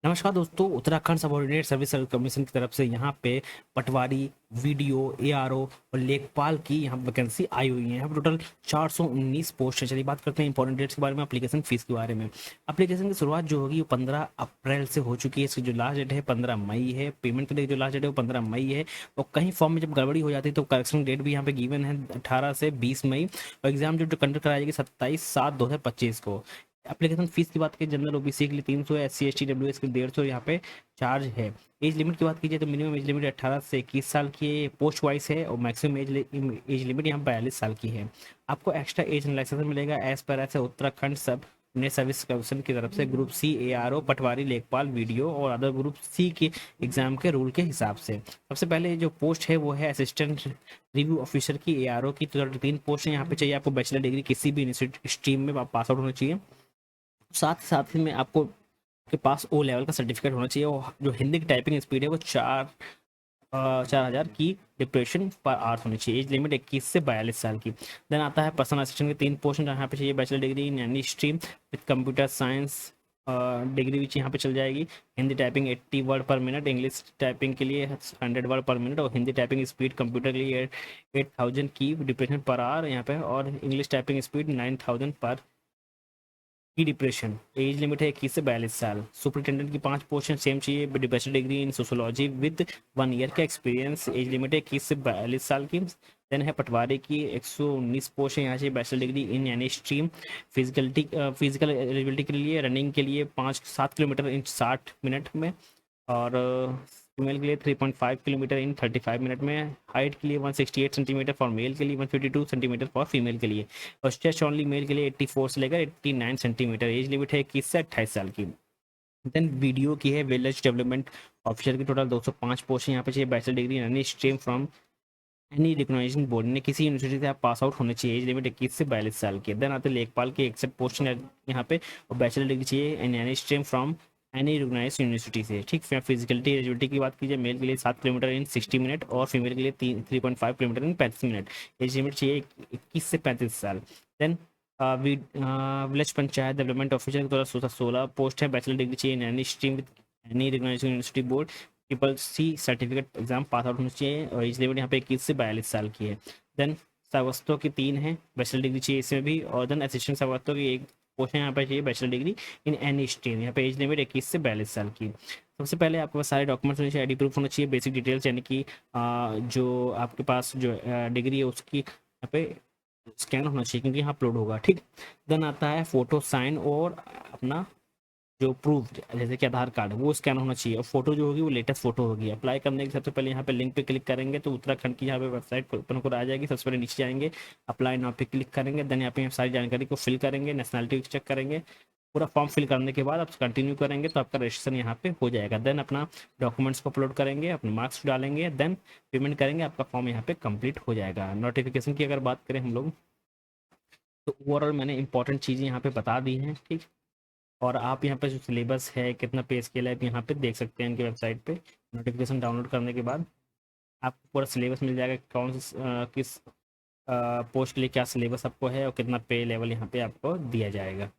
नमस्कार दोस्तों, Uttarakhand subordinate service commission की तरफ से यहाँ पे पटवारी, वीडियो, एआरओ और लेखपाल की यहाँ वैकेंसी आई हुई है। यहाँ पे टोटल 419 पोस्ट है। चलिए बात करते हैं इंपॉर्टेंट डेट्स के बारे में, एप्लीकेशन फीस के बारे में। एप्लीकेशन की शुरुआत जो होगी वो 15 अप्रैल से हो चुकी है। इसकी जो लास्ट डेट है 15 मई है। पेमेंट के लिए जो लास्ट डेट है वो 15 मई है। और कहीं फॉर्म में जब गड़बड़ी हो जाती है तो करेक्शन डेट भी यहाँ पे गिवन है 18 से 20 मई। और एग्जाम जो कंडक्ट कराई जाएगी 27/7/2025 को। एप्लीकेशन फीस की बात की, जनरल ओबीसी के लिए 300 है, SC ST WS के लिए 150 यहाँ पे चार्ज है। एज लिमिट की बात कीजिए तो मिनिमम एज लिमिट 18 से 21 साल की है, पोस्ट वाइज है। और मैक्सिमम एज लिमिट यहाँ 42 साल की है। आपको एक्स्ट्रा एज लाइसेंस मिलेगा एज पर ऐसे उत्तराखंड सब ने सर्विस कमीशन की तरफ से ग्रुप सी ARO, पटवारी, लेखपाल, वीडियो और अदर ग्रुप सी के एग्जाम के रूल के हिसाब से। सबसे पहले जो पोस्ट है वो है असिस्टेंट रिव्यू ऑफिसर की ARO की। तो 3 पोस्ट है यहाँ पे। चाहिए आपको बैचलर डिग्री किसी भी स्ट्रीम में आप पास आउट होना चाहिए। साथ ही में आपको के पास O लेवल का सर्टिफिकेट होना चाहिए। और जो हिंदी की टाइपिंग स्पीड है वो 4,000 की डिप्रेशन पर आवर होनी चाहिए। एज लिमिट 21 से 42 साल की। देन आता है पर्सनल असिस्टेंट के 3 पोस्ट यहाँ पे चाहिए bachelor degree in any stream with computer science degree भी यहाँ पे चल जाएगी। हिंदी टाइपिंग 80 वर्ड पर मिनट, इंग्लिश टाइपिंग के लिए 100 वर्ड पर मिनट। और हिंदी टाइपिंग स्पीड कंप्यूटर के लिए 8000 की डिप्रेशन पर आवर यहाँ पे। और इंग्लिश टाइपिंग स्पीड 9000 पर की डिप्रेशन। एज लिमिट है 21 से 42 साल। सुपरिटेंडेंट की 5 पोस्ट सेम चाहिए, bachelor degree in sociology with 1 year का एक्सपीरियंस। एज लिमिट है 21 से 42 साल की। देन है पटवारी की 119 पोस्ट है यहाँ से, बैचलर डिग्री इन यानी स्ट्रीम। फिजिकल एलिजिबिलिटी के लिए रनिंग के लिए 7 किलोमीटर इन 60 मिनट में। और फीमेल के लिए 3.5 किलोमीटर इन 35 मिनट में। हाइट के लिए 168 सेंटीमीटर फॉर मेल के लिए, 152 सेंटीमीटर फॉर फीमेल के लिए। और चेस्ट ओनली मेल के लिए 84 से लेकर 89 सेंटीमीटर। एज लिमिट है 21 से 28 साल की। देन वीडियो की है विलेज डेवलपमेंट ऑफिसर की टोटल 205 पोस्ट यहाँ पे चाहिए, बैचलर डिग्री यानी stream from any recognisation board ने किसी यूनिवर्सिटी से आप पास आउट होने चाहिए। एज लिमिट 21 से 42 साल की। देन आते लेखपाल के 61 पोस्ट यहाँ पे। और बैचलर डिग्री चाहिए any stream from any recognise university से। ठीक, फिजिकलिटी एलिजिबिलिटी की बात कीजिए, मेल के लिए 7 किलोमीटर इन 60 मिनट और फीमेल के लिए 3.5 kilometre in 35 minute. Age limit चाहिए 21 से 35 साल। Then village panchayat development officer की तरफ 16 पोस्ट है, बैचलर डिग्री चाहिए any stream with any recognise university board, CCC certificate exam pass out होना चाहिए। और एज लिमिट यहाँ पे 21 से 42 साल की है। देन सवस्तों की 3 है, बैचलर डिग्री चाहिए इसमें भी। और देन असिस्टेंट सवस्तों की 1 पोस्ट यहाँ पे चाहिए, bachelor degree in any stream. यहाँ पे एज लिमिट 21 से 42 साल की। सबसे पहले आपके पास सारे डॉक्यूमेंट्स होने चाहिए, ID प्रूफ होना चाहिए, बेसिक डिटेल्स यानी कि जो आपके पास जो डिग्री है उसकी यहाँ पे स्कैन होना चाहिए क्योंकि यहाँ अपलोड होगा। ठीक, देन आता है फोटो साइन और अपना जो प्रूफ जैसे कि आधार कार्ड वो स्कैन होना चाहिए। और फोटो जो होगी वो लेटेस्ट फोटो होगी। अप्लाई करने के सबसे पहले यहाँ पे लिंक पे क्लिक करेंगे तो उत्तराखंड की यहाँ पे वेबसाइट ओपन होकर आ जाएगी। सबसे पहले नीचे जाएंगे, अप्लाई नाउ पे क्लिक करेंगे। देन यहाँ पे सारी जानकारी को फिल करेंगे, नेशनलिटी चेक करेंगे। पूरा फॉर्म फिल करने के बाद आप कंटिन्यू करेंगे तो आपका रजिस्ट्रेशन यहाँ पे हो जाएगा। देन अपना डॉक्यूमेंट्स को अपलोड करेंगे, अपने मार्क्स डालेंगे, देन पेमेंट करेंगे, आपका फॉर्म यहाँ पे कंप्लीट हो जाएगा। नोटिफिकेशन की अगर बात करें हम लोग तो ओवरऑल मैंने इंपॉर्टेंट चीज़ें यहाँ पे बता दी हैं। ठीक, और आप यहाँ पे जो सिलेबस है, कितना पे स्केल है, यहाँ पे देख सकते हैं इनकी वेबसाइट पे। नोटिफिकेशन डाउनलोड करने के बाद आपको पूरा सिलेबस मिल जाएगा, कौन सा किस पोस्ट के लिए क्या सिलेबस आपको है और कितना पे लेवल यहाँ पे आपको दिया जाएगा।